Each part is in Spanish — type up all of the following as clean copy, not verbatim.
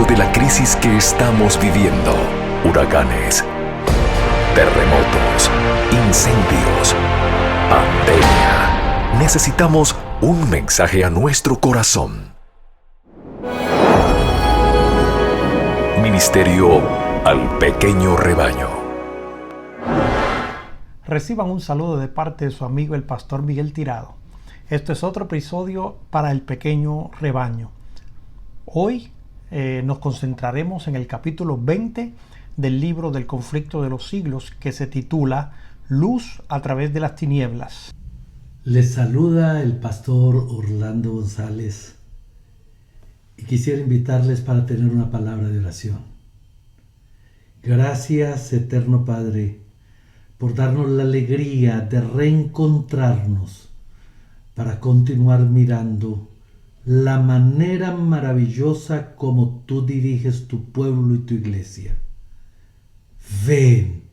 medio de la crisis que estamos viviendo, huracanes, terremotos, incendios, pandemia, necesitamos un mensaje a nuestro corazón. Ministerio al pequeño rebaño. Reciban un saludo de parte de su amigo el pastor Miguel Tirado. Esto es otro episodio para el pequeño rebaño. Hoy nos concentraremos en el capítulo 20 del libro del conflicto de los siglos, que se titula Luz a través de las tinieblas. Les saluda el pastor Orlando González y quisiera invitarles para tener una palabra de oración. Gracias, eterno Padre, por darnos la alegría de reencontrarnos para continuar mirando la manera maravillosa como tú diriges tu pueblo y tu iglesia. Ven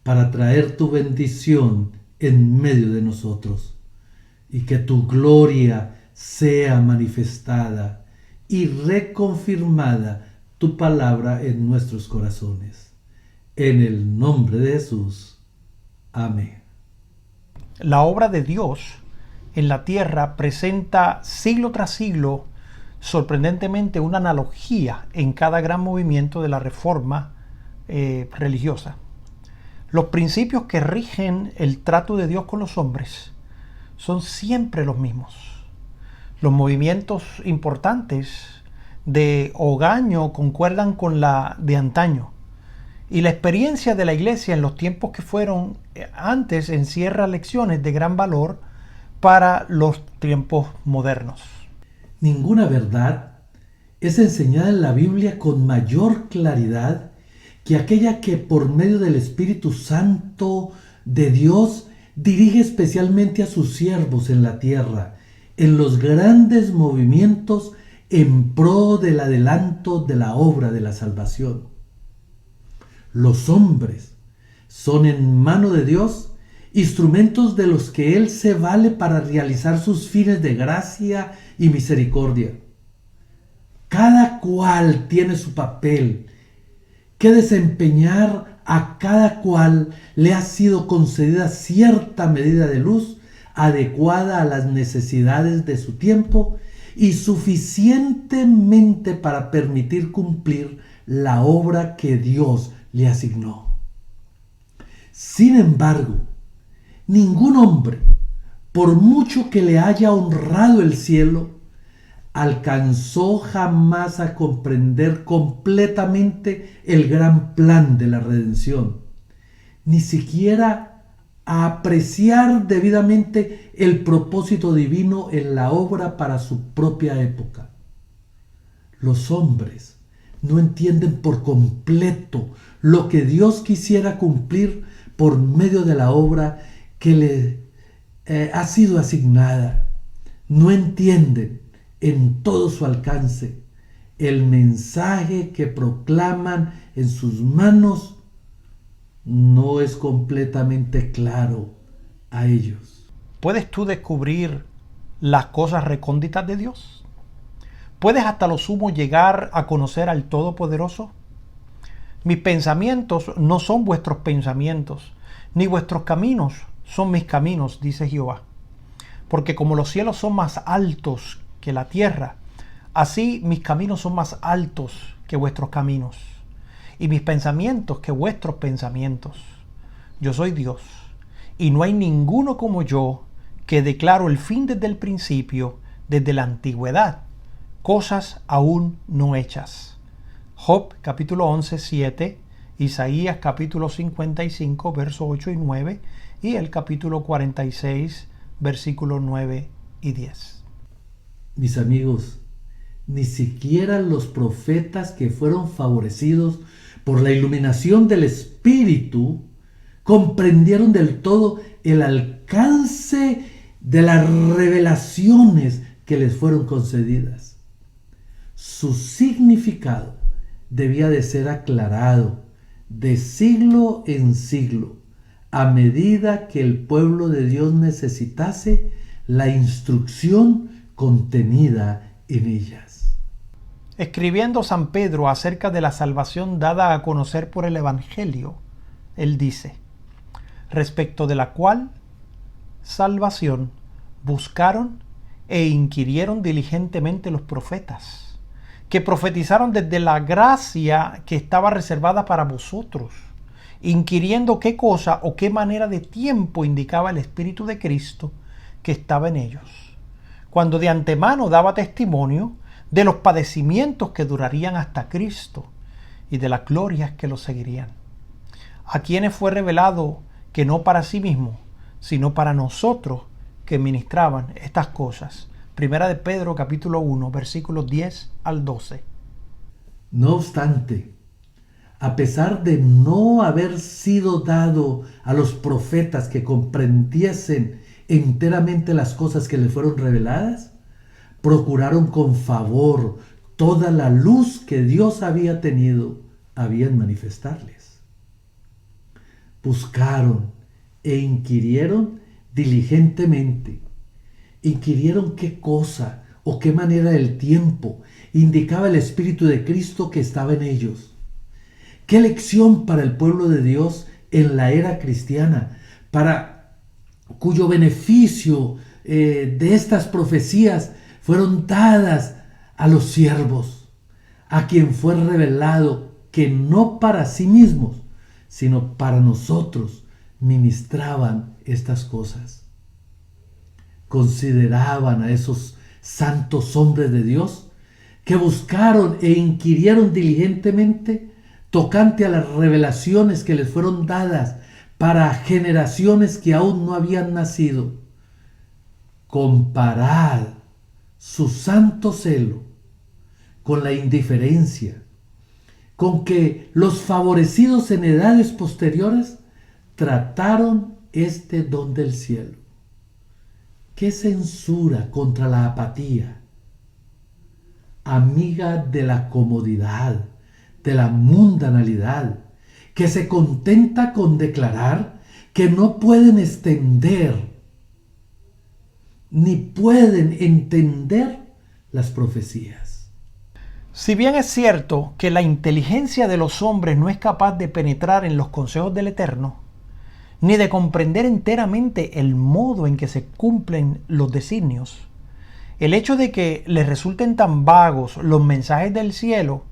para traer tu bendición en medio de nosotros y que tu gloria sea manifestada y reconfirmada tu palabra en nuestros corazones. En el nombre de Jesús. Amén. La obra de Dios en la tierra presenta siglo tras siglo, sorprendentemente, una analogía en cada gran movimiento de la reforma religiosa. Los principios que rigen el trato de Dios con los hombres son siempre los mismos. Los movimientos importantes de hogaño concuerdan con la de antaño. Y la experiencia de la iglesia en los tiempos que fueron antes encierra lecciones de gran valor para los tiempos modernos. Ninguna verdad es enseñada en la Biblia con mayor claridad que aquella que por medio del Espíritu Santo de Dios dirige especialmente a sus siervos en la tierra, en los grandes movimientos en pro del adelanto de la obra de la salvación. Los hombres son en mano de Dios instrumentos de los que Él se vale para realizar sus fines de gracia y misericordia. Cada cual tiene su papel que desempeñar. A cada cual le ha sido concedida cierta medida de luz adecuada a las necesidades de su tiempo y suficientemente para permitir cumplir la obra que Dios le asignó. Sin embargo, ningún hombre, por mucho que le haya honrado el cielo, alcanzó jamás a comprender completamente el gran plan de la redención, ni siquiera a apreciar debidamente el propósito divino en la obra para su propia época. Los hombres no entienden por completo lo que Dios quisiera cumplir por medio de la obra que le ha sido asignada. No entienden en todo su alcance el mensaje que proclaman en sus manos. No es completamente claro a ellos. ¿Puedes tú descubrir las cosas recónditas de Dios? ¿Puedes hasta lo sumo llegar a conocer al Todopoderoso? Mis pensamientos no son vuestros pensamientos, ni vuestros caminos son mis caminos, dice Jehová. Porque como los cielos son más altos que la tierra, así mis caminos son más altos que vuestros caminos, y mis pensamientos que vuestros pensamientos. Yo soy Dios, y no hay ninguno como yo, que declaro el fin desde el principio, desde la antigüedad, cosas aún no hechas. Job capítulo 11, 7, Isaías capítulo 55, versos 8 y 9, y el capítulo 46, versículos 9 y 10. Mis amigos, ni siquiera los profetas que fueron favorecidos por la iluminación del Espíritu comprendieron del todo el alcance de las revelaciones que les fueron concedidas. Su significado debía de ser aclarado de siglo en siglo, a medida que el pueblo de Dios necesitase la instrucción contenida en ellas. Escribiendo San Pedro acerca de la salvación dada a conocer por el Evangelio, él dice, respecto de la cual salvación buscaron e inquirieron diligentemente los profetas, que profetizaron desde la gracia que estaba reservada para vosotros, inquiriendo qué cosa o qué manera de tiempo indicaba el Espíritu de Cristo que estaba en ellos, cuando de antemano daba testimonio de los padecimientos que durarían hasta Cristo y de las glorias que los seguirían, a quienes fue revelado que no para sí mismo, sino para nosotros que ministraban estas cosas. Primera de Pedro capítulo 1, versículos 10 al 12. No obstante, a pesar de no haber sido dado a los profetas que comprendiesen enteramente las cosas que les fueron reveladas, procuraron con favor toda la luz que Dios había tenido a bien manifestarles. Buscaron e inquirieron diligentemente. Inquirieron qué cosa o qué manera del tiempo indicaba el Espíritu de Cristo que estaba en ellos. Qué lección para el pueblo de Dios en la era cristiana, para cuyo beneficio de estas profecías fueron dadas a los siervos, a quien fue revelado que no para sí mismos, sino para nosotros ministraban estas cosas. Consideraban a esos santos hombres de Dios que buscaron e inquirieron diligentemente tocante a las revelaciones que les fueron dadas para generaciones que aún no habían nacido. Comparad su santo celo con la indiferencia con que los favorecidos en edades posteriores trataron este don del cielo. ¿Qué censura contra la apatía, amiga de la comodidad, de la mundanalidad, que se contenta con declarar que no pueden extender ni pueden entender las profecías? Si bien es cierto que la inteligencia de los hombres no es capaz de penetrar en los consejos del Eterno, ni de comprender enteramente el modo en que se cumplen los designios, el hecho de que les resulten tan vagos los mensajes del cielo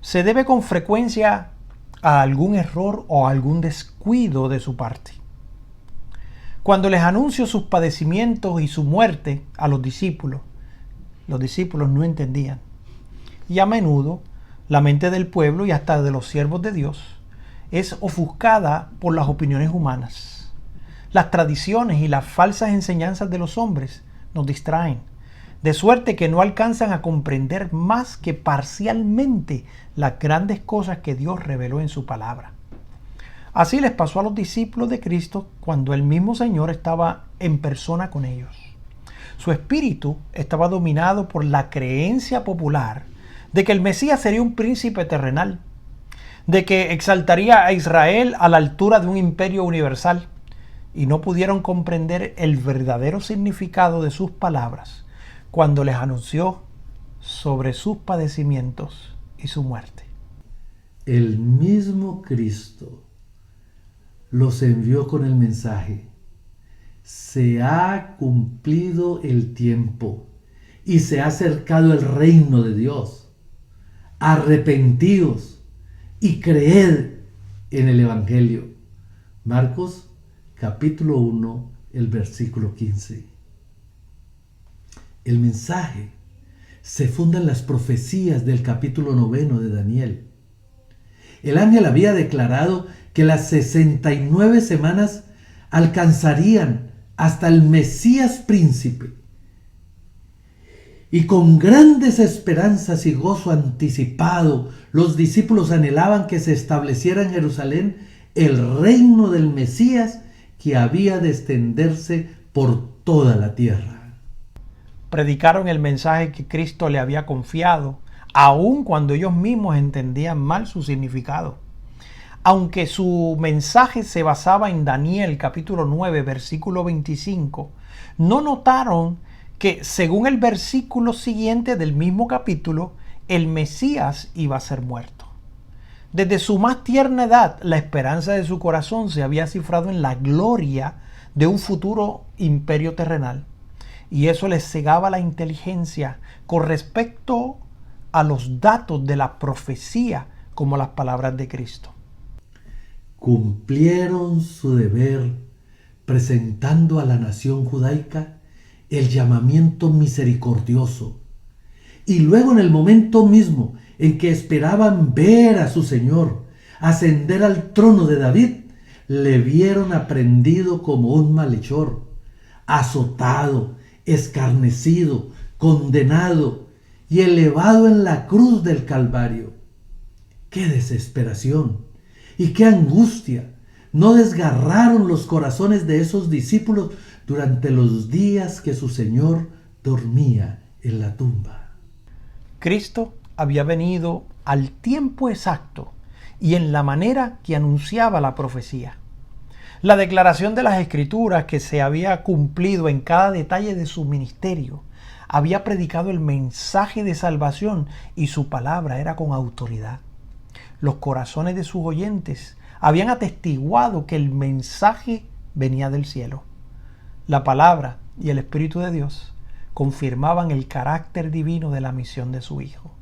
se debe con frecuencia a algún error o algún descuido de su parte. Cuando les anunció sus padecimientos y su muerte a los discípulos no entendían. Y a menudo la mente del pueblo y hasta de los siervos de Dios es ofuscada por las opiniones humanas. Las tradiciones y las falsas enseñanzas de los hombres nos distraen, de suerte que no alcanzan a comprender más que parcialmente las grandes cosas que Dios reveló en su palabra. Así les pasó a los discípulos de Cristo cuando el mismo Señor estaba en persona con ellos. Su espíritu estaba dominado por la creencia popular de que el Mesías sería un príncipe terrenal, de que exaltaría a Israel a la altura de un imperio universal, y no pudieron comprender el verdadero significado de sus palabras cuando les anunció sobre sus padecimientos y su muerte. El mismo Cristo los envió con el mensaje: se ha cumplido el tiempo y se ha acercado el reino de Dios. Arrepentíos y creed en el Evangelio. Marcos capítulo 1, el versículo 15. El mensaje se funda en las profecías del capítulo 9 de Daniel. El ángel había declarado que las 69 semanas alcanzarían hasta el Mesías príncipe. Y con grandes esperanzas y gozo anticipado, los discípulos anhelaban que se estableciera en Jerusalén el reino del Mesías que había de extenderse por toda la tierra. Predicaron el mensaje que Cristo le había confiado, aun cuando ellos mismos entendían mal su significado. Aunque su mensaje se basaba en Daniel capítulo 9, versículo 25, no notaron que según el versículo siguiente del mismo capítulo, el Mesías iba a ser muerto. Desde su más tierna edad, la esperanza de su corazón se había cifrado en la gloria de un futuro imperio terrenal. Y eso le cegaba la inteligencia con respecto a los datos de la profecía, como las palabras de Cristo. Cumplieron su deber presentando a la nación judaica el llamamiento misericordioso. Y luego, en el momento mismo en que esperaban ver a su Señor ascender al trono de David, le vieron aprendido como un malhechor, azotado, escarnecido, condenado y elevado en la cruz del Calvario. ¡Qué desesperación y qué angustia! No desgarraron los corazones de esos discípulos durante los días que su Señor dormía en la tumba. Cristo había venido al tiempo exacto y en la manera que anunciaba la profecía. La declaración de las Escrituras, que se había cumplido en cada detalle de su ministerio, había predicado el mensaje de salvación y su palabra era con autoridad. Los corazones de sus oyentes habían atestiguado que el mensaje venía del cielo. La palabra y el Espíritu de Dios confirmaban el carácter divino de la misión de su Hijo.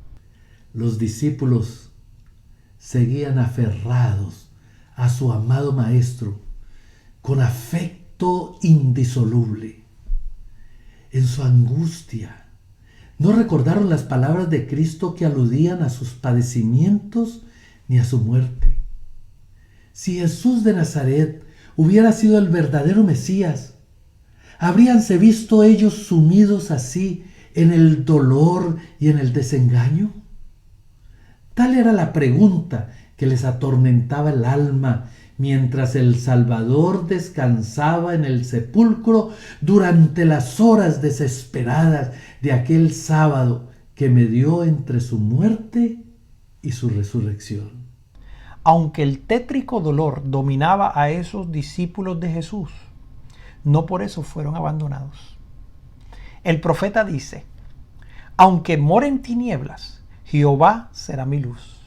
Los discípulos seguían aferrados a su amado Maestro con afecto indisoluble. En su angustia, no recordaron las palabras de Cristo que aludían a sus padecimientos ni a su muerte. Si Jesús de Nazaret hubiera sido el verdadero Mesías, ¿habríanse visto ellos sumidos así en el dolor y en el desengaño? Tal era la pregunta que les atormentaba el alma mientras el Salvador descansaba en el sepulcro durante las horas desesperadas de aquel sábado que medió entre su muerte y su resurrección. Aunque el tétrico dolor dominaba a esos discípulos de Jesús, no por eso fueron abandonados. El profeta dice: aunque more en tinieblas, Jehová será mi luz.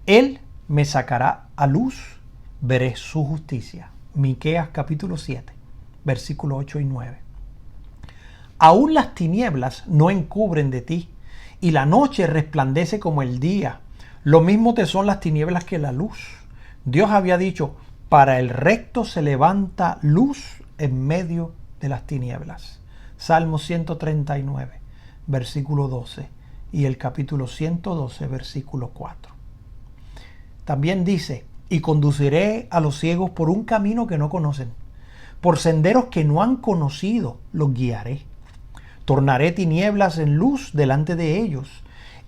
Él me sacará a luz, veré su justicia. Miqueas capítulo 7, versículos 8 y 9. Aún las tinieblas no encubren de ti, y la noche resplandece como el día. Lo mismo te son las tinieblas que la luz. Dios había dicho: para el recto se levanta luz en medio de las tinieblas. Salmo 139, versículo 12, y el capítulo 112, versículo 4. También dice: y conduciré a los ciegos por un camino que no conocen, por senderos que no han conocido los guiaré. Tornaré tinieblas en luz delante de ellos,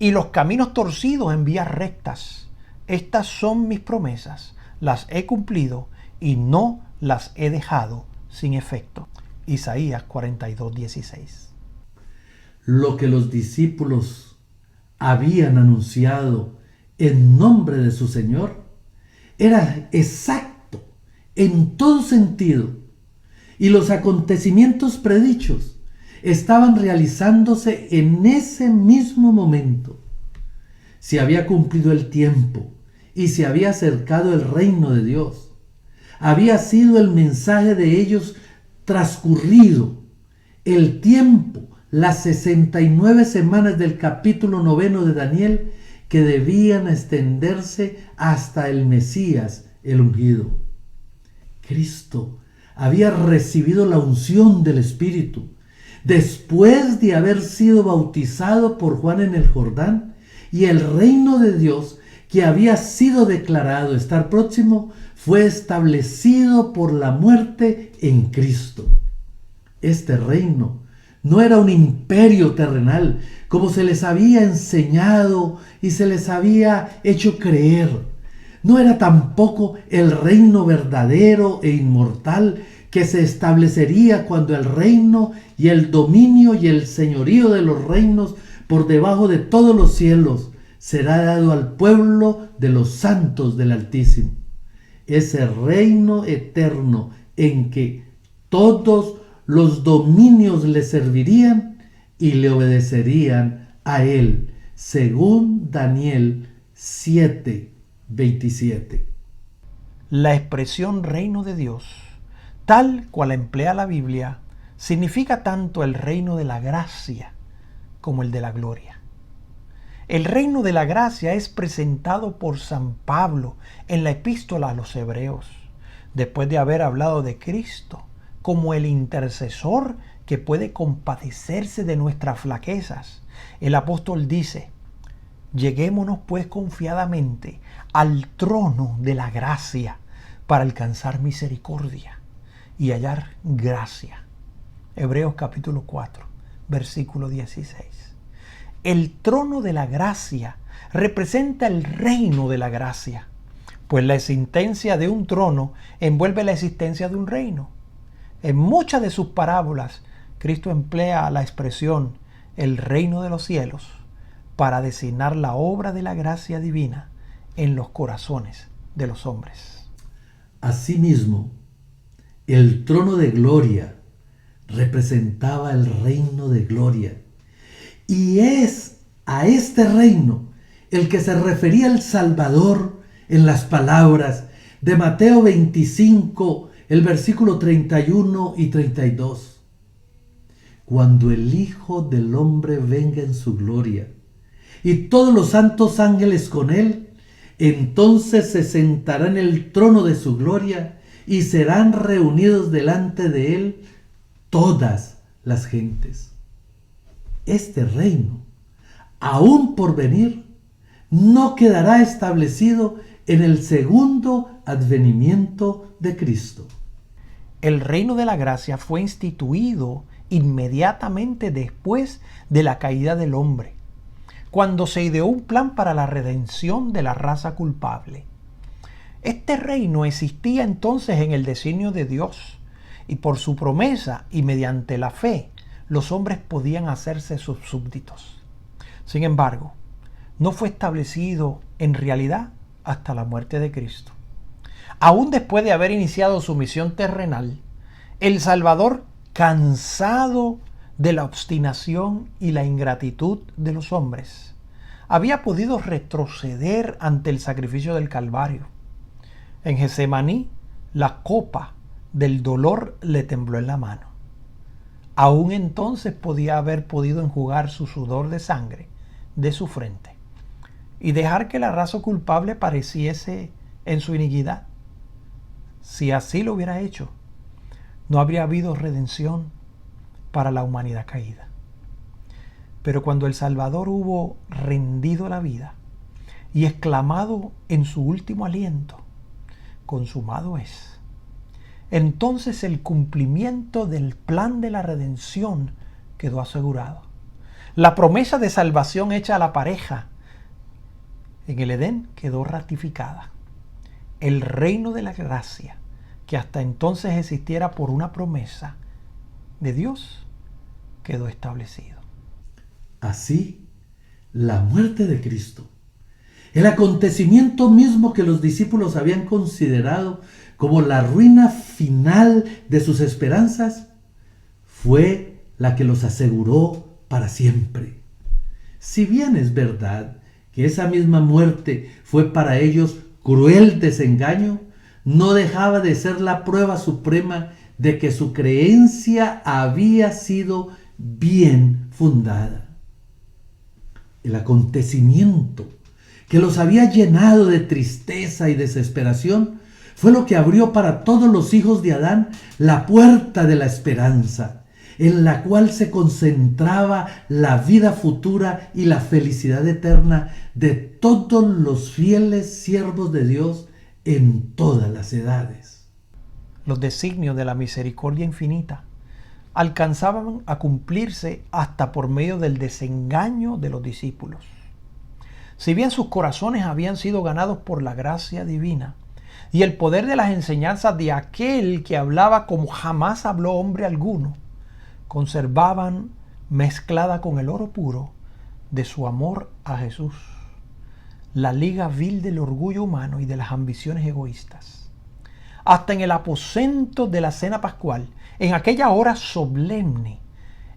y los caminos torcidos en vías rectas. Estas son mis promesas, las he cumplido y no las he dejado sin efecto. Isaías 42:16. Lo que los discípulos habían anunciado en nombre de su Señor era exacto en todo sentido, y los acontecimientos predichos estaban realizándose en ese mismo momento. Se había cumplido el tiempo y se había acercado el reino de Dios. Había sido el mensaje de ellos transcurrido. El tiempo, las 69 semanas del capítulo 9 de Daniel, que debían extenderse hasta el Mesías, el ungido. Cristo había recibido la unción del Espíritu después de haber sido bautizado por Juan en el Jordán, y el reino de Dios, que había sido declarado estar próximo, fue establecido por la muerte en Cristo. Este reino no era un imperio terrenal, como se les había enseñado y se les había hecho creer. No era tampoco el reino verdadero e inmortal que se establecería cuando el reino y el dominio y el señorío de los reinos por debajo de todos los cielos será dado al pueblo de los santos del Altísimo. Ese reino eterno en que todos los dominios le servirían y le obedecerían a él, según Daniel 7:27. La expresión reino de Dios, tal cual la emplea la Biblia, significa tanto el reino de la gracia como el de la gloria. El reino de la gracia es presentado por San Pablo en la epístola a los Hebreos, después de haber hablado de Cristo como el intercesor que puede compadecerse de nuestras flaquezas. El apóstol dice: lleguémonos pues confiadamente al trono de la gracia para alcanzar misericordia y hallar gracia. Hebreos capítulo 4, versículo 16. El trono de la gracia representa el reino de la gracia, pues la existencia de un trono envuelve la existencia de un reino. En muchas de sus parábolas, Cristo emplea la expresión el reino de los cielos para designar la obra de la gracia divina en los corazones de los hombres. Asimismo, el trono de gloria representaba el reino de gloria. Y es a este reino el que se refería el Salvador en las palabras de Mateo 25, el versículo 31 y 32. Cuando el Hijo del Hombre venga en su gloria y todos los santos ángeles con él, entonces se sentará en el trono de su gloria y serán reunidos delante de él todas las gentes. Este reino, aún por venir, no quedará establecido en el segundo advenimiento de Cristo. El reino de la gracia fue instituido inmediatamente después de la caída del hombre, cuando se ideó un plan para la redención de la raza culpable. Este reino existía entonces en el designio de Dios, y por su promesa y mediante la fe, los hombres podían hacerse sus súbditos. Sin embargo, no fue establecido en realidad hasta la muerte de Cristo. Aún después de haber iniciado su misión terrenal, el Salvador, cansado de la obstinación y la ingratitud de los hombres, había podido retroceder ante el sacrificio del Calvario. En Getsemaní, la copa del dolor le tembló en la mano. Aún entonces podía haber podido enjugar su sudor de sangre de su frente y dejar que la raza culpable pareciese en su iniquidad. Si así lo hubiera hecho, no habría habido redención para la humanidad caída. Pero cuando el Salvador hubo rendido la vida y exclamado en su último aliento: consumado es, entonces el cumplimiento del plan de la redención quedó asegurado. La promesa de salvación hecha a la pareja en el Edén quedó ratificada. El reino de la gracia, que hasta entonces existiera por una promesa de Dios, quedó establecido. Así, la muerte de Cristo, el acontecimiento mismo que los discípulos habían considerado como la ruina final de sus esperanzas, fue la que los aseguró para siempre. Si bien es verdad que esa misma muerte fue para ellos cruel desengaño, no dejaba de ser la prueba suprema de que su creencia había sido bien fundada. El acontecimiento que los había llenado de tristeza y desesperación fue lo que abrió para todos los hijos de Adán la puerta de la esperanza, en la cual se concentraba la vida futura y la felicidad eterna de todos los fieles siervos de Dios en todas las edades. Los designios de la misericordia infinita alcanzaban a cumplirse hasta por medio del desengaño de los discípulos. Si bien sus corazones habían sido ganados por la gracia divina y el poder de las enseñanzas de aquel que hablaba como jamás habló hombre alguno, conservaban mezclada con el oro puro de su amor a Jesús la liga vil del orgullo humano y de las ambiciones egoístas. Hasta en el aposento de la cena pascual, en aquella hora solemne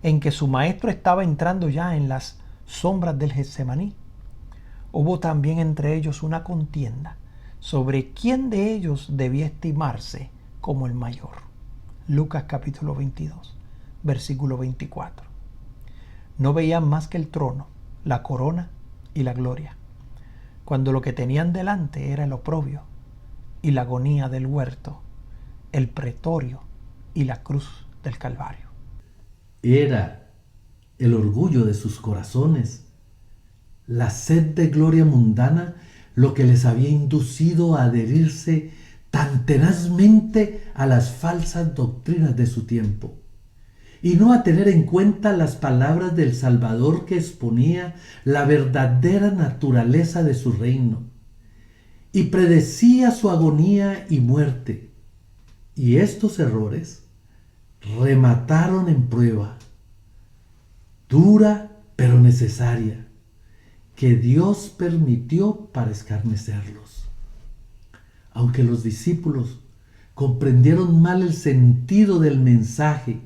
en que su maestro estaba entrando ya en las sombras del Getsemaní, hubo también entre ellos una contienda sobre quién de ellos debía estimarse como el mayor. Lucas capítulo 22, versículo 24. No veían más que el trono, la corona y la gloria, cuando lo que tenían delante era el oprobio y la agonía del huerto, el pretorio y la cruz del Calvario. Era el orgullo de sus corazones, la sed de gloria mundana, lo que les había inducido a adherirse tan tenazmente a las falsas doctrinas de su tiempo, y no a tener en cuenta las palabras del Salvador que exponía la verdadera naturaleza de su reino, y predecía su agonía y muerte. Y estos errores remataron en prueba, dura pero necesaria, que Dios permitió para escarnecerlos. Aunque los discípulos comprendieron mal el sentido del mensaje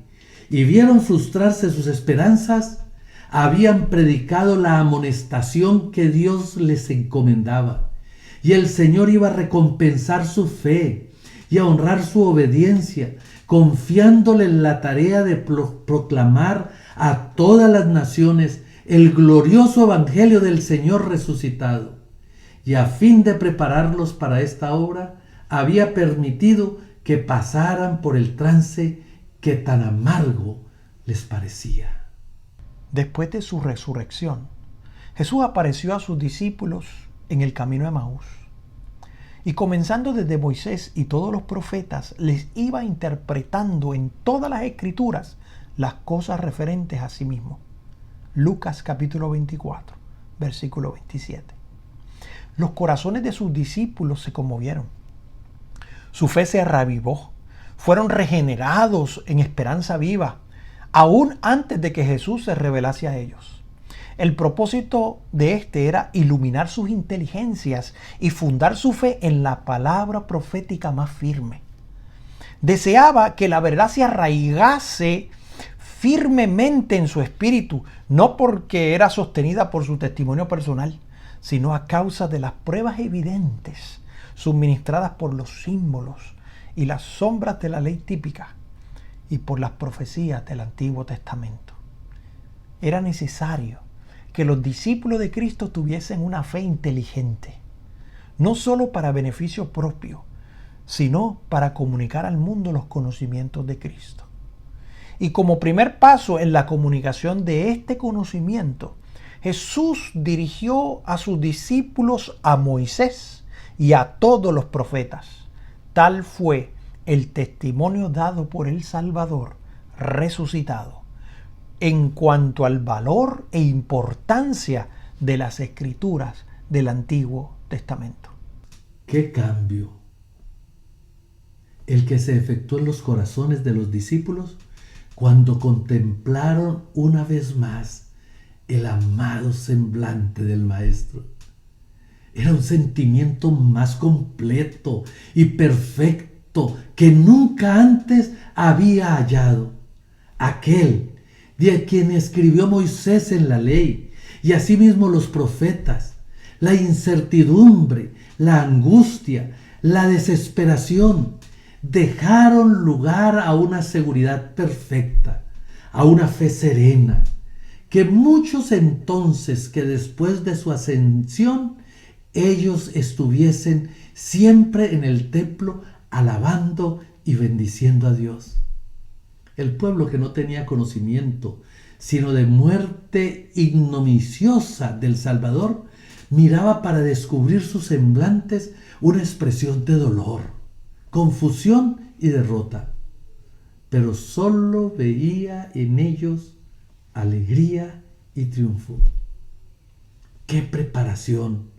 y vieron frustrarse sus esperanzas, habían predicado la amonestación que Dios les encomendaba, y el Señor iba a recompensar su fe y a honrar su obediencia, confiándole la tarea de proclamar a todas las naciones el glorioso evangelio del Señor resucitado. Y a fin de prepararlos para esta obra, había permitido que pasaran por el trance que tan amargo les parecía. Después de su resurrección, Jesús apareció a sus discípulos en el camino de Emaús. Y comenzando desde Moisés y todos los profetas, les iba interpretando en todas las escrituras las cosas referentes a sí mismo. Lucas capítulo 24, versículo 27. Los corazones de sus discípulos se conmovieron. Su fe se reavivó. Fueron regenerados en esperanza viva, aún antes de que Jesús se revelase a ellos. El propósito de este era iluminar sus inteligencias y fundar su fe en la palabra profética más firme. Deseaba que la verdad se arraigase firmemente en su espíritu, no porque era sostenida por su testimonio personal, sino a causa de las pruebas evidentes suministradas por los símbolos y las sombras de la ley típica y por las profecías del Antiguo Testamento. Era necesario que los discípulos de Cristo tuviesen una fe inteligente, no solo para beneficio propio, sino para comunicar al mundo los conocimientos de Cristo. Y como primer paso en la comunicación de este conocimiento, Jesús dirigió a sus discípulos a Moisés y a todos los profetas. Tal fue el testimonio dado por el Salvador resucitado en cuanto al valor e importancia de las escrituras del Antiguo Testamento. ¡Qué cambio! El que se efectuó en los corazones de los discípulos cuando contemplaron una vez más el amado semblante del Maestro. Era un sentimiento más completo y perfecto que nunca antes había hallado. Aquel de quien escribió Moisés en la ley y asimismo los profetas. La incertidumbre, la angustia, la desesperación dejaron lugar a una seguridad perfecta, a una fe serena, que muchos entonces que después de su ascensión ellos estuviesen siempre en el templo alabando y bendiciendo a Dios. El pueblo que no tenía conocimiento sino de muerte ignominiosa del Salvador miraba para descubrir sus semblantes una expresión de dolor, confusión y derrota, pero solo veía en ellos alegría y triunfo. ¡Qué preparación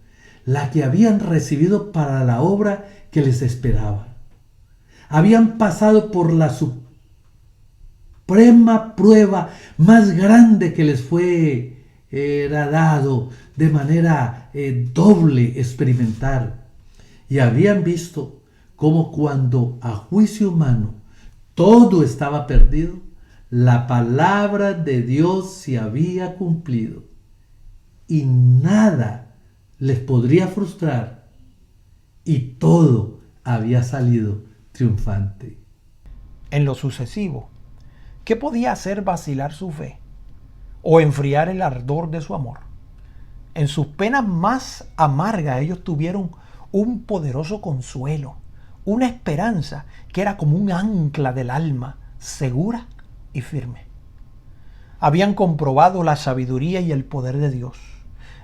la que habían recibido para la obra que les esperaba! Habían pasado por la suprema prueba más grande que les fue dado de manera doble experimentar, y habían visto cómo cuando a juicio humano todo estaba perdido, la palabra de Dios se había cumplido y nada les podría frustrar, y todo había salido triunfante. En lo sucesivo, ¿qué podía hacer vacilar su fe o enfriar el ardor de su amor? En sus penas más amargas ellos tuvieron un poderoso consuelo, una esperanza que era como un ancla del alma, segura y firme. Habían comprobado la sabiduría y el poder de Dios.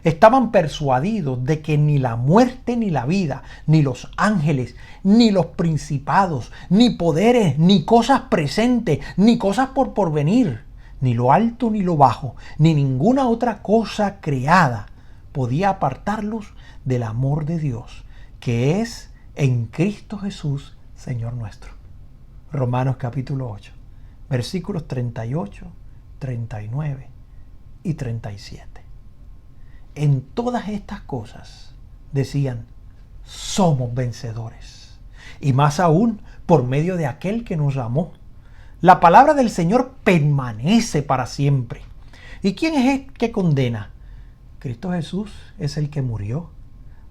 Estaban persuadidos de que ni la muerte ni la vida, ni los ángeles, ni los principados, ni poderes, ni cosas presentes, ni cosas por porvenir, ni lo alto ni lo bajo, ni ninguna otra cosa creada podía apartarlos del amor de Dios, que es en Cristo Jesús, Señor nuestro. Romanos capítulo 8, versículos 38, 39 y 37. En todas estas cosas decían, somos vencedores, y más aún por medio de aquel que nos amó. La palabra del Señor permanece para siempre. ¿Y quién es el que condena? Cristo Jesús es el que murió,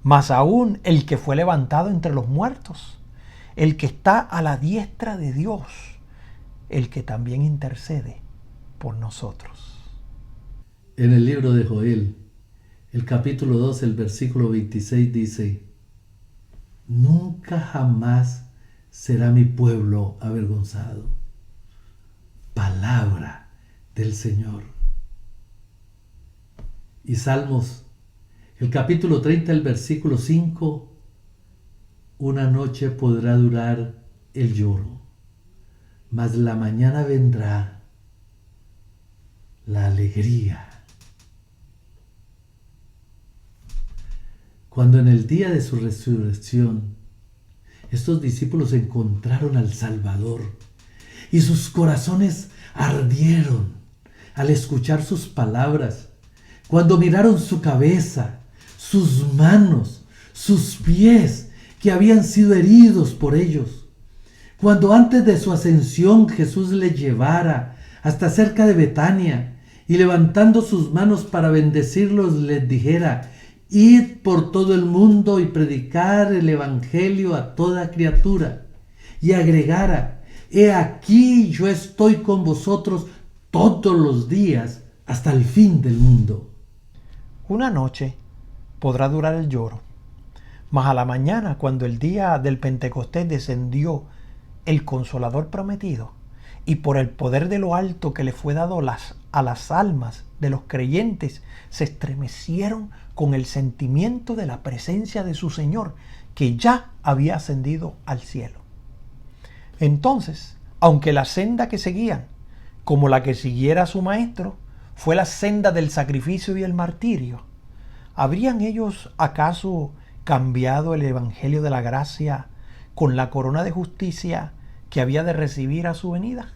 más aún el que fue levantado entre los muertos, el que está a la diestra de Dios, el que también intercede por nosotros. En el libro de Joel, el capítulo 2, el versículo 26 dice, nunca jamás será mi pueblo avergonzado. Palabra del Señor. Y Salmos, el capítulo 30, el versículo 5, una noche podrá durar el lloro, mas la mañana vendrá la alegría. Cuando en el día de su resurrección estos discípulos encontraron al Salvador y sus corazones ardieron al escuchar sus palabras, cuando miraron su cabeza, sus manos, sus pies que habían sido heridos por ellos, cuando antes de su ascensión Jesús les llevara hasta cerca de Betania y levantando sus manos para bendecirlos les dijera, id por todo el mundo y predicar el evangelio a toda criatura. Y agregara, he aquí yo estoy con vosotros todos los días hasta el fin del mundo. Una noche podrá durar el lloro, mas a la mañana, cuando el día del Pentecostés descendió el Consolador prometido, y por el poder de lo alto que le fue dado a las almas de los creyentes, se estremecieron con el sentimiento de la presencia de su Señor, que ya había ascendido al cielo. Entonces, aunque la senda que seguían, como la que siguiera su Maestro, fue la senda del sacrificio y el martirio, ¿habrían ellos acaso cambiado el evangelio de la gracia con la corona de justicia que había de recibir a su venida?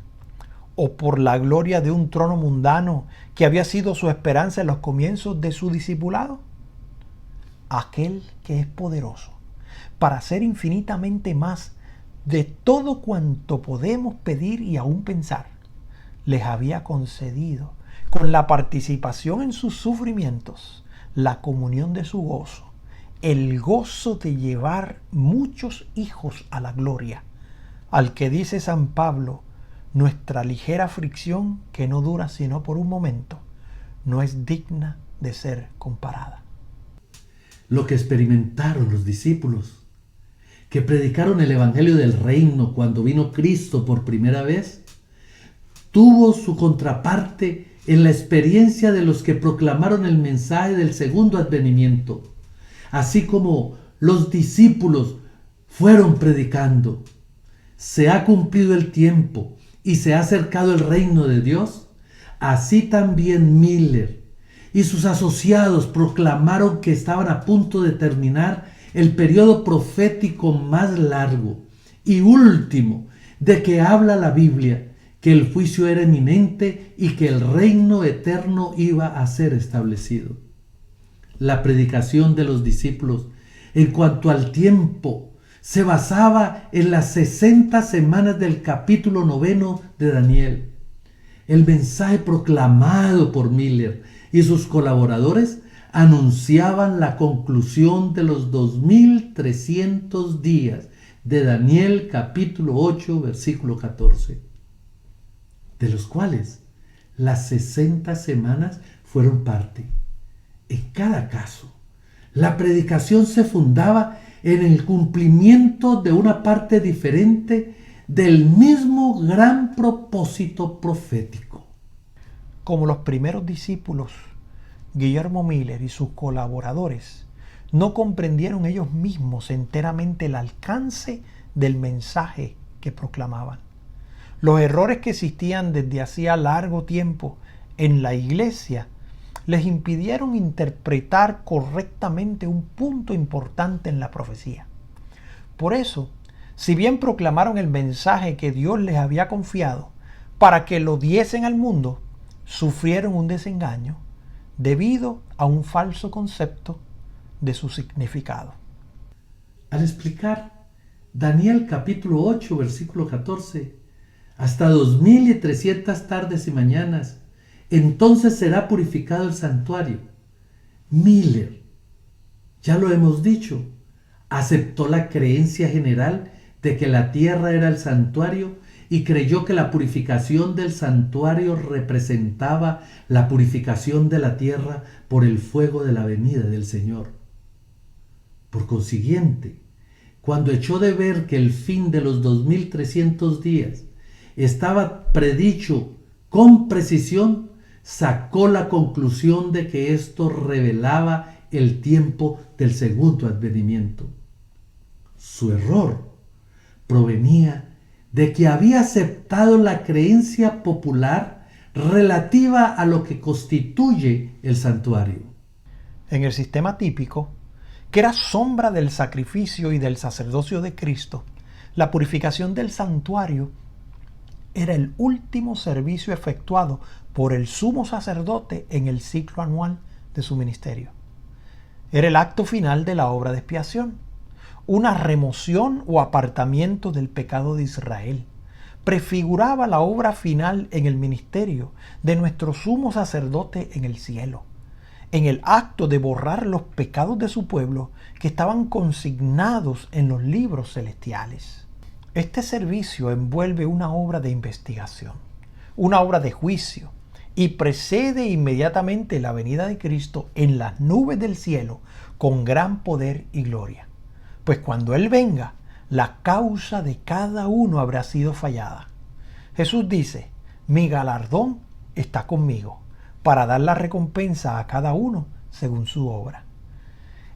¿O por la gloria de un trono mundano que había sido su esperanza en los comienzos de su discipulado? Aquel que es poderoso para hacer infinitamente más de todo cuanto podemos pedir y aún pensar, les había concedido con la participación en sus sufrimientos la comunión de su gozo, el gozo de llevar muchos hijos a la gloria, al que dice San Pablo, nuestra ligera aflicción, que no dura sino por un momento, no es digna de ser comparada. Lo que experimentaron los discípulos, que predicaron el evangelio del reino cuando vino Cristo por primera vez, tuvo su contraparte en la experiencia de los que proclamaron el mensaje del segundo advenimiento, así como los discípulos fueron predicando. Se ha cumplido el tiempo y se ha acercado el reino de Dios. Así también Miller y sus asociados proclamaron que estaban a punto de terminar el periodo profético más largo y último de que habla la Biblia, que el juicio era inminente y que el reino eterno iba a ser establecido. La predicación de los discípulos en cuanto al tiempo se basaba en las 60 semanas del capítulo 9 de Daniel. El mensaje proclamado por Miller y sus colaboradores anunciaban la conclusión de los 2300 días de Daniel capítulo 8 versículo 14, de los cuales las 60 semanas fueron parte. En cada caso, la predicación se fundaba en el cumplimiento de una parte diferente del mismo gran propósito profético. Como los primeros discípulos, Guillermo Miller y sus colaboradores no comprendieron ellos mismos enteramente el alcance del mensaje que proclamaban. Los errores que existían desde hacía largo tiempo en la iglesia les impidieron interpretar correctamente un punto importante en la profecía. Por eso, si bien proclamaron el mensaje que Dios les había confiado para que lo diesen al mundo, sufrieron un desengaño debido a un falso concepto de su significado. Al explicar Daniel capítulo 8 versículo 14, hasta 2300 tardes y mañanas, entonces será purificado el santuario. Miller, ya lo hemos dicho, aceptó la creencia general de que la tierra era el santuario y creyó que la purificación del santuario representaba la purificación de la tierra por el fuego de la venida del Señor. Por consiguiente, cuando echó de ver que el fin de los 2300 días estaba predicho con precisión, sacó la conclusión de que esto revelaba el tiempo del segundo advenimiento. Su error provenía de que había aceptado la creencia popular relativa a lo que constituye el santuario. En el sistema típico, que era sombra del sacrificio y del sacerdocio de Cristo, la purificación del santuario era el último servicio efectuado por el sumo sacerdote en el ciclo anual de su ministerio. Era el acto final de la obra de expiación, una remoción o apartamiento del pecado de Israel. Prefiguraba la obra final en el ministerio de nuestro sumo sacerdote en el cielo, en el acto de borrar los pecados de su pueblo que estaban consignados en los libros celestiales. Este servicio envuelve una obra de investigación, una obra de juicio, y precede inmediatamente la venida de Cristo en las nubes del cielo con gran poder y gloria. Pues cuando Él venga, la causa de cada uno habrá sido fallada. Jesús dice: mi galardón está conmigo, para dar la recompensa a cada uno según su obra.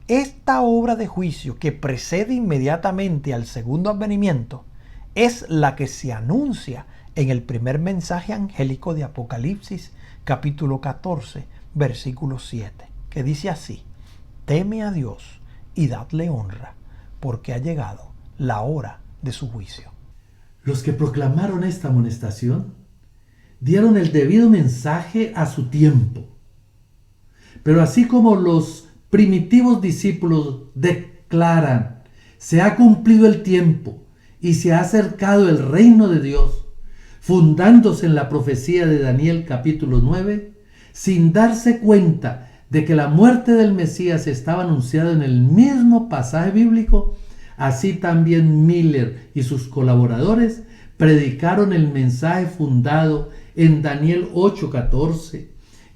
Esta obra de juicio que precede inmediatamente al segundo advenimiento es la que se anuncia en el primer mensaje angélico de Apocalipsis, capítulo 14, versículo 7, que dice así: teme a Dios y dadle honra, porque ha llegado la hora de su juicio. Los que proclamaron esta amonestación dieron el debido mensaje a su tiempo. Pero así como los primitivos discípulos declaran: se ha cumplido el tiempo y se ha acercado el reino de Dios, fundándose en la profecía de Daniel capítulo 9, sin darse cuenta de que la muerte del Mesías estaba anunciada en el mismo pasaje bíblico, así también Miller y sus colaboradores predicaron el mensaje fundado en Daniel 8:14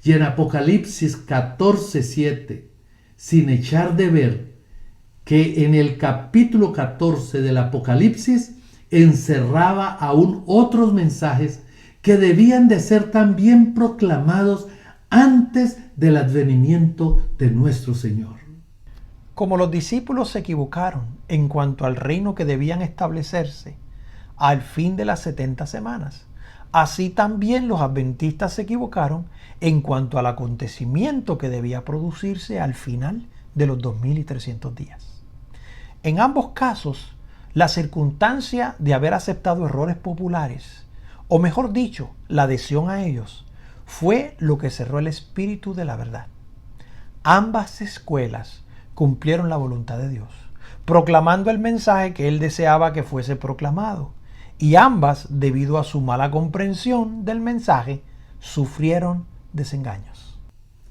y en Apocalipsis 14:7, sin echar de ver que en el capítulo 14 del Apocalipsis encerraba aún otros mensajes que debían de ser también proclamados antes del advenimiento de nuestro Señor. Como los discípulos se equivocaron en cuanto al reino que debían establecerse al fin de las 70 semanas, así también los adventistas se equivocaron en cuanto al acontecimiento que debía producirse al final de los 2300 días. En ambos casos, la circunstancia de haber aceptado errores populares, o mejor dicho, la adhesión a ellos, fue lo que cerró el espíritu de la verdad. Ambas escuelas cumplieron la voluntad de Dios, proclamando el mensaje que Él deseaba que fuese proclamado, y ambas, debido a su mala comprensión del mensaje, sufrieron desengaños.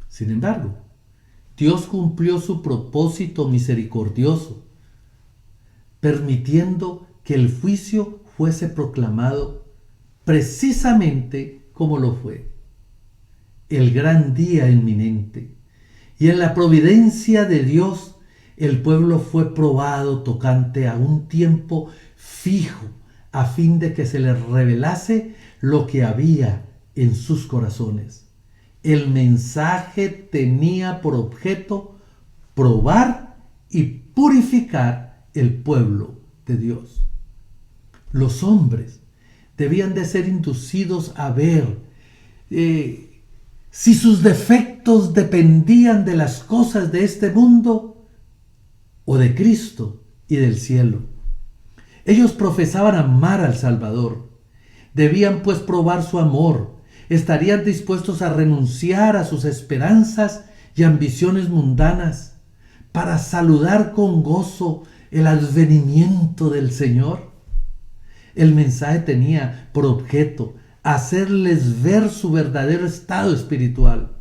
Sin embargo, Dios cumplió su propósito misericordioso, permitiendo que el juicio fuese proclamado precisamente como lo fue, el gran día inminente. Y en la providencia de Dios, el pueblo fue probado tocante a un tiempo fijo, a fin de que se les revelase lo que había en sus corazones. El mensaje tenía por objeto probar y purificar el pueblo de Dios. Los hombres debían de ser inducidos a ver si sus defectos dependían de las cosas de este mundo o de Cristo y del cielo. Ellos profesaban amar al Salvador. Debían pues probar su amor. Estarían dispuestos a renunciar a sus esperanzas y ambiciones mundanas para saludar con gozo el advenimiento del Señor. El mensaje tenía por objeto hacerles ver su verdadero estado espiritual.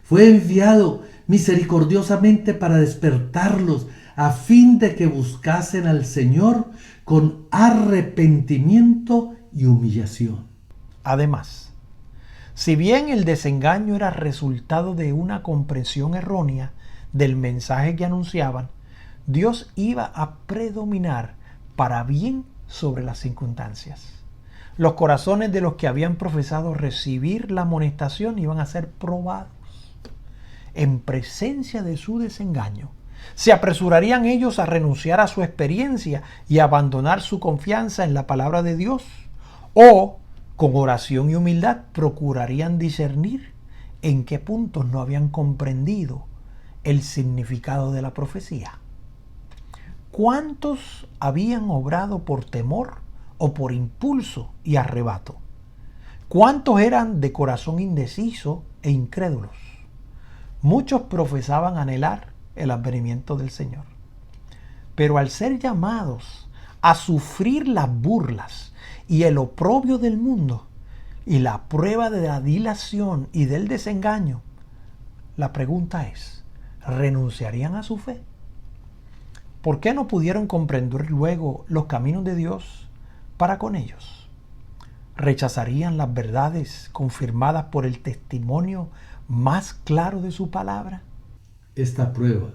Fue enviado misericordiosamente para despertarlos a fin de que buscasen al Señor con arrepentimiento y humillación. Además, si bien el desengaño era resultado de una comprensión errónea del mensaje que anunciaban, Dios iba a predominar para bien sobre las circunstancias. Los corazones de los que habían profesado recibir la amonestación iban a ser probados. En presencia de su desengaño, ¿se apresurarían ellos a renunciar a su experiencia y abandonar su confianza en la palabra de Dios? ¿O con oración y humildad procurarían discernir en qué puntos no habían comprendido el significado de la profecía? ¿Cuántos habían obrado por temor o por impulso y arrebato? ¿Cuántos eran de corazón indeciso e incrédulos? Muchos profesaban anhelar el advenimiento del Señor, pero al ser llamados a sufrir las burlas y el oprobio del mundo y la prueba de la dilación y del desengaño, la pregunta es, ¿renunciarían a su fe? ¿Por qué no pudieron comprender luego los caminos de Dios para con ellos? ¿Rechazarían las verdades confirmadas por el testimonio más claro de su palabra? Esta prueba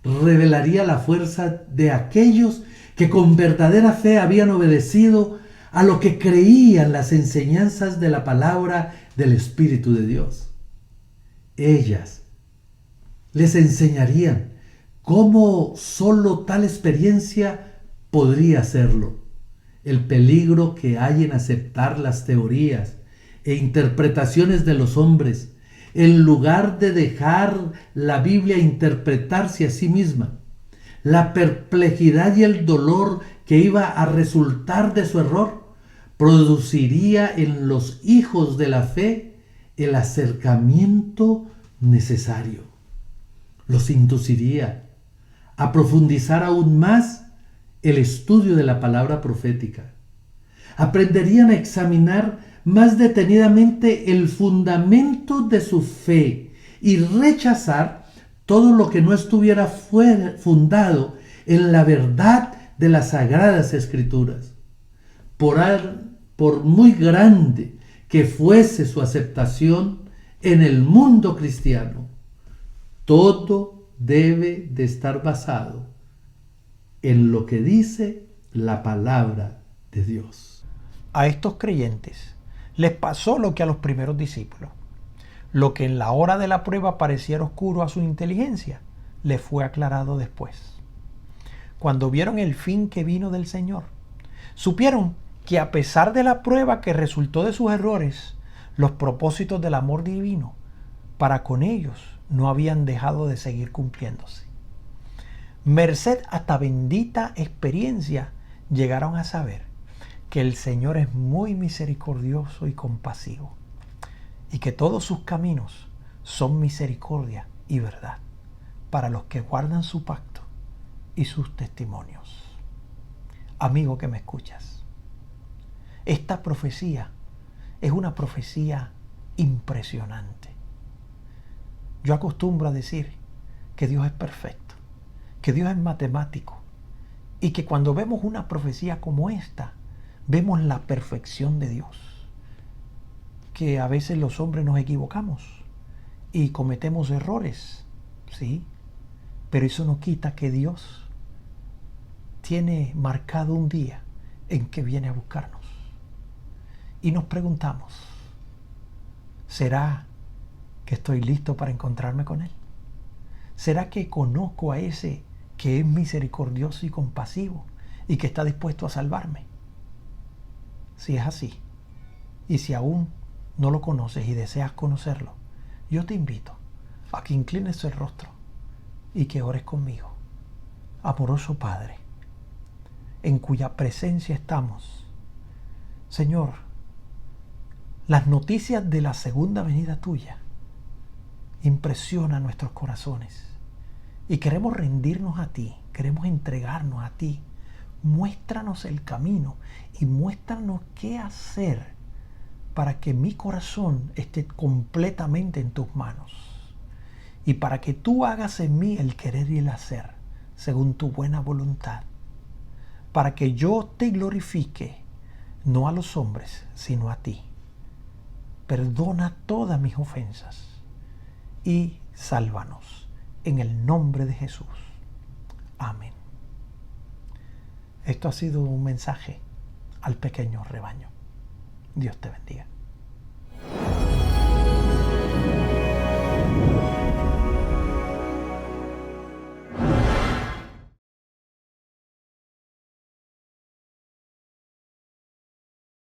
revelaría la fuerza de aquellos que con verdadera fe habían obedecido a lo que creían las enseñanzas de la palabra del Espíritu de Dios. Ellas les enseñarían cómo solo tal experiencia podría hacerlo, el peligro que hay en aceptar las teorías e interpretaciones de los hombres, en lugar de dejar la Biblia interpretarse a sí misma, la perplejidad y el dolor que iba a resultar de su error, produciría en los hijos de la fe el acercamiento necesario. Los induciría a profundizar aún más el estudio de la palabra profética. Aprenderían a examinar más detenidamente el fundamento de su fe y rechazar todo lo que no estuviera fundado en la verdad de las Sagradas Escrituras. Por muy grande que fuese su aceptación en el mundo cristiano, todo debe de estar basado en lo que dice la palabra de Dios. A estos creyentes les pasó lo que a los primeros discípulos. Lo que en la hora de la prueba pareciera oscuro a su inteligencia, les fue aclarado después. Cuando vieron el fin que vino del Señor, supieron que a pesar de la prueba que resultó de sus errores, los propósitos del amor divino para con ellos no habían dejado de seguir cumpliéndose. Merced a esta bendita experiencia, llegaron a saber que el Señor es muy misericordioso y compasivo, y que todos sus caminos son misericordia y verdad para los que guardan su pacto y sus testimonios. Amigo que me escuchas, esta profecía es una profecía impresionante. Yo acostumbro a decir que Dios es perfecto, que Dios es matemático y que cuando vemos una profecía como esta, vemos la perfección de Dios. Que a veces los hombres nos equivocamos y cometemos errores, ¿sí? Pero eso no quita que Dios tiene marcado un día en que viene a buscarnos. Y nos preguntamos, ¿será que estoy listo para encontrarme con Él? ¿Será que conozco a ese que es misericordioso y compasivo y que está dispuesto a salvarme? Si es así, y si aún no lo conoces y deseas conocerlo, yo te invito a que inclines el rostro y que ores conmigo. Amoroso Padre, en cuya presencia estamos, Señor, las noticias de la segunda venida tuya impresionan nuestros corazones y queremos rendirnos a ti, queremos entregarnos a ti. Muéstranos el camino y muéstranos qué hacer para que mi corazón esté completamente en tus manos y para que tú hagas en mí el querer y el hacer según tu buena voluntad, para que yo te glorifique, no a los hombres, sino a ti. Perdona todas mis ofensas y sálvanos en el nombre de Jesús. Amén. Esto ha sido un mensaje al pequeño rebaño. Dios te bendiga.